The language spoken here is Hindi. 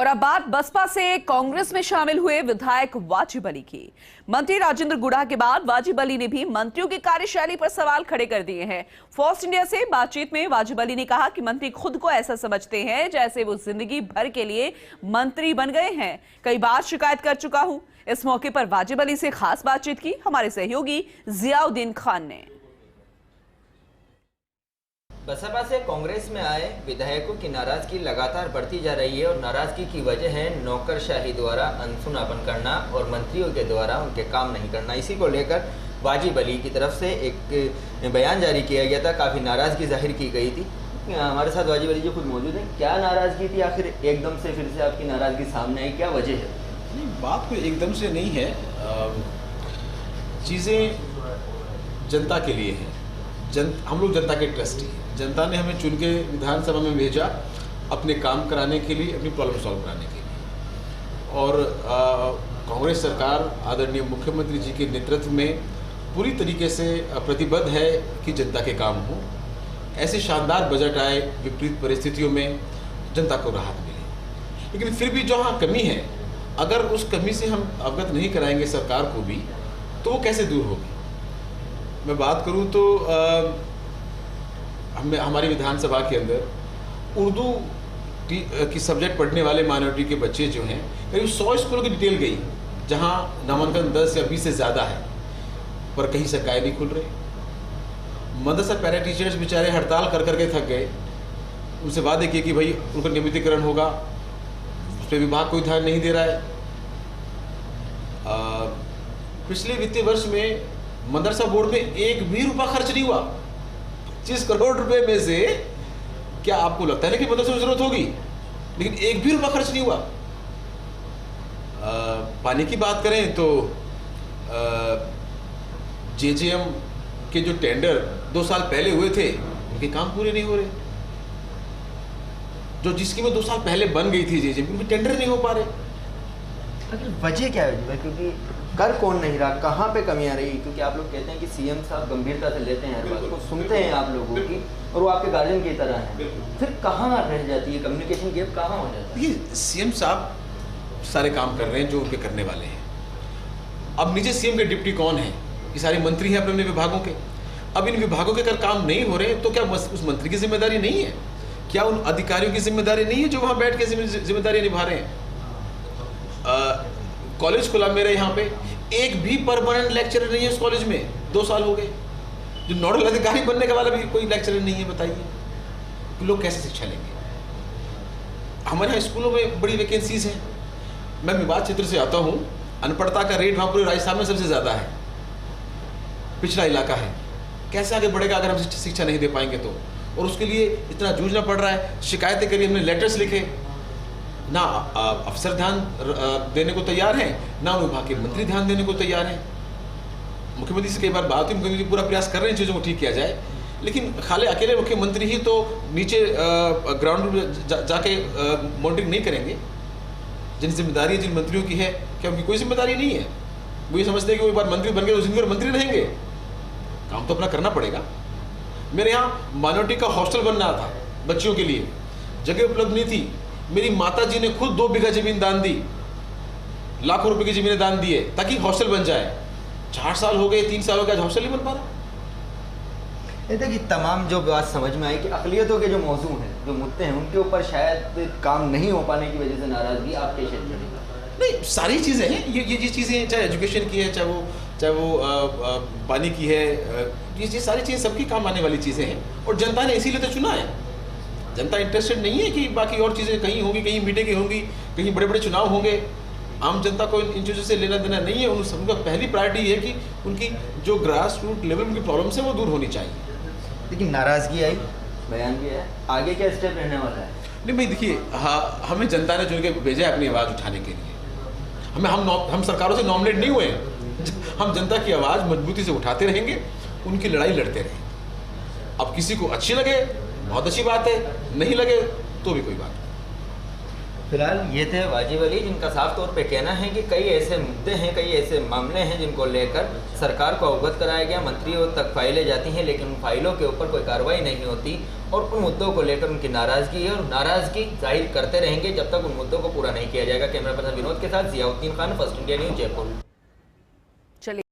और अब बात बसपा से कांग्रेस में शामिल हुए विधायक वाजिब अली की। मंत्री राजेंद्र गुड़ा के बाद वाजिब अली ने भी मंत्रियों की कार्यशैली पर सवाल खड़े कर दिए हैं। फर्स्ट इंडिया से बातचीत में वाजिब अली ने कहा कि मंत्री खुद को ऐसा समझते हैं जैसे वो जिंदगी भर के लिए मंत्री बन गए हैं। कई बार शिकायत कर चुका हूं। इस मौके पर वाजिब अली से खास बातचीत की हमारे सहयोगी जियाउद्दीन खान ने। बसपा से कांग्रेस में आए विधायकों की नाराजगी लगातार बढ़ती जा रही है और नाराजगी की वजह है नौकरशाही द्वारा अनसुनापन करना और मंत्रियों के द्वारा उनके काम नहीं करना। इसी को लेकर वाजिब अली की तरफ से एक बयान जारी किया गया था, काफ़ी नाराज़गी जाहिर की गई थी। हमारे साथ वाजिब अली जी खुद मौजूद हैं। क्या नाराज़गी थी आखिर, एकदम से फिर से आपकी नाराज़गी सामने आई, क्या वजह है? नहीं, बात कोई एकदम से नहीं है। चीज़ें जनता के लिए हैं। हम लोग जनता के ट्रस्टी हैं। जनता ने हमें चुन के विधानसभा में भेजा अपने काम कराने के लिए, अपनी प्रॉब्लम सॉल्व कराने के लिए। और कांग्रेस सरकार आदरणीय मुख्यमंत्री जी के नेतृत्व में पूरी तरीके से प्रतिबद्ध है कि जनता के काम हो। ऐसे शानदार बजट आए, विपरीत परिस्थितियों में जनता को राहत मिले। लेकिन फिर भी जहाँ कमी है, अगर उस कमी से हम अवगत नहीं कराएंगे सरकार को भी, तो वो कैसे दूर होगी। मैं बात करूं तो हमारी विधानसभा के अंदर उर्दू की सब्जेक्ट पढ़ने वाले माइनॉरिटी के बच्चे जो हैं, करीब 100 स्कूलों की डिटेल गई, जहां नामांकन 10 या 20 से ज़्यादा है, पर कहीं सरकारें नहीं खुल रहे। मदरसा पैरा टीचर्स बेचारे हड़ताल कर करके थक गए। उनसे वादे किए कि भाई उनका नियमितीकरण होगा, उस पर विभाग कोई ध्यान नहीं दे रहा है। पिछले वित्तीय वर्ष में मदरसा बोर्ड में एक भी रुपया खर्च नहीं हुआ। 25 करोड़ रुपए में से क्या आपको लगता है ना कि मदरसे में जरूरत होगी, लेकिन एक भी रुपया खर्च नहीं हुआ। पानी की बात करें तो जेजेएम के जो टेंडर 2 साल पहले हुए थे, उनके काम पूरे नहीं हो रहे। जो जिसकी में 2 साल पहले बन गई थी जेजेएम, उनके टेंडर नहीं हो पा रहे। वजह क्या है? क्योंकि कर कौन नहीं रहा, कहाँ पे कमी आ रही है? क्योंकि आप लोग कहते हैं कि सीएम साहब गंभीरता से लेते हैं हर बात को, सुनते हैं आप लोगों की, और वो आपके गार्जियन की तरह है। फिर कहाँ रह जाती है कम्युनिकेशन गैप, कहाँ हो जाता है? ये सीएम साहब सारे काम कर रहे हैं जो उनके करने वाले हैं। अब नीचे सीएम के डिप्टी कौन है? ये सारे मंत्री हैं अपने विभागों के। अब इन विभागों के अगर काम नहीं हो रहे तो क्या उस मंत्री की जिम्मेदारी नहीं है? क्या उन अधिकारियों की जिम्मेदारी नहीं है जो वहाँ बैठ के जिम्मेदारी निभा रहे हैं? कॉलेज खुला मेरे यहाँ पे, एक भी परमानेंट लेक्चरर नहीं है उस कॉलेज में। 2 साल हो गए। जो नोडल अधिकारी बनने का वाला भी कोई लेक्चरर नहीं है। बताइए कि लोग कैसे शिक्षा लेंगे? हमारे यहाँ स्कूलों में बड़ी वैकेंसीज हैं। मैं मेवात क्षेत्र से आता हूँ। अनपढ़ता का रेट वहाँ पूरे राजस्थान में सबसे ज़्यादा है। पिछड़ा इलाका है। कैसे आगे बढ़ेगा अगर हम शिक्षा नहीं दे पाएंगे तो? और उसके लिए इतना जूझना पड़ रहा है। शिकायतें करी, हमने लेटर्स लिखे, ना अफसर ध्यान देने को तैयार हैं, ना विभाग के मंत्री ध्यान देने को तैयार हैं। मुख्यमंत्री से कई बार बात हुई, मुख्यमंत्री पूरा प्रयास कर रहे हैं चीज़ों को ठीक किया जाए, लेकिन खाली अकेले मुख्यमंत्री ही तो नीचे ग्राउंड में जाके मॉनिटरिंग नहीं करेंगे। जिन जिम्मेदारी जिन मंत्रियों की है, क्या उनकी कोई जिम्मेदारी नहीं है? वो ये समझते हैं कि वो एक बार मंत्री बन गए तो जिंदगी भर मंत्री रहेंगे। काम तो अपना करना पड़ेगा। मेरे यहाँ माइनॉरिटी का हॉस्टल बन रहा था बच्चियों के लिए, जगह उपलब्ध नहीं थी। मेरी माता जी ने खुद 2 बीघा जमीन दान दी, लाखों रुपए की जमीनें दान दी है ताकि हॉस्टल बन जाए। 4 साल हो गए, 3 साल हो गए, आज हॉस्टल नहीं बन पा रहा। देखिए, तमाम जो बात समझ में आई कि अक़लियतों के जो मौजू हैं, जो मुद्दे हैं, उनके ऊपर शायद काम नहीं हो पाने की वजह से नाराजगी आपके क्षेत्र में नहीं। सारी चीज़ें हैं ये चीज़ें, चाहे एजुकेशन की है, चाहे वो पानी की है, ये सारी चीज़ें सबकी काम आने वाली चीज़ें हैं। और जनता ने इसीलिए तो चुना है। जनता इंटरेस्टेड नहीं है कि बाकी और चीज़ें कहीं होंगी, कहीं मीटिंगें होंगी, कहीं बड़े बड़े चुनाव होंगे। आम जनता को इन चीज़ों से लेना देना नहीं है। उनका पहली प्रायोरिटी है कि उनकी जो ग्रास रूट लेवल उनकी प्रॉब्लम्स है वो दूर होनी चाहिए। लेकिन नाराज़गी आई, बयान किया है, आगे क्या स्टेप रहने वाला है? नहीं भाई, देखिए, हमें जनता ने चुन के भेजा है अपनी आवाज़ उठाने के लिए। हम सरकारों से नॉमिनेट नहीं हुए हैं। हम जनता की आवाज़ मजबूती से उठाते रहेंगे, उनकी लड़ाई लड़ते रहेंगे। अब किसी को अच्छी लगे बहुत अच्छी बात है, नहीं लगे तो भी कोई बात नहीं। फिलहाल ये थे वाजिब अली, जिनका साफ तौर पे कहना है कि कई ऐसे मुद्दे हैं, कई ऐसे मामले हैं जिनको लेकर सरकार को अवगत कराया गया, मंत्रियों तक फाइलें जाती हैं, लेकिन उन फाइलों के ऊपर कोई कार्रवाई नहीं होती और उन मुद्दों को लेकर उनकी नाराज़गी है और नाराज़गी जाहिर करते रहेंगे जब तक उन मुद्दों को पूरा नहीं किया जाएगा। कैमरा पर्सन विनोद के साथ Ziauddin Khan, first India news, Jaipur. चलिए।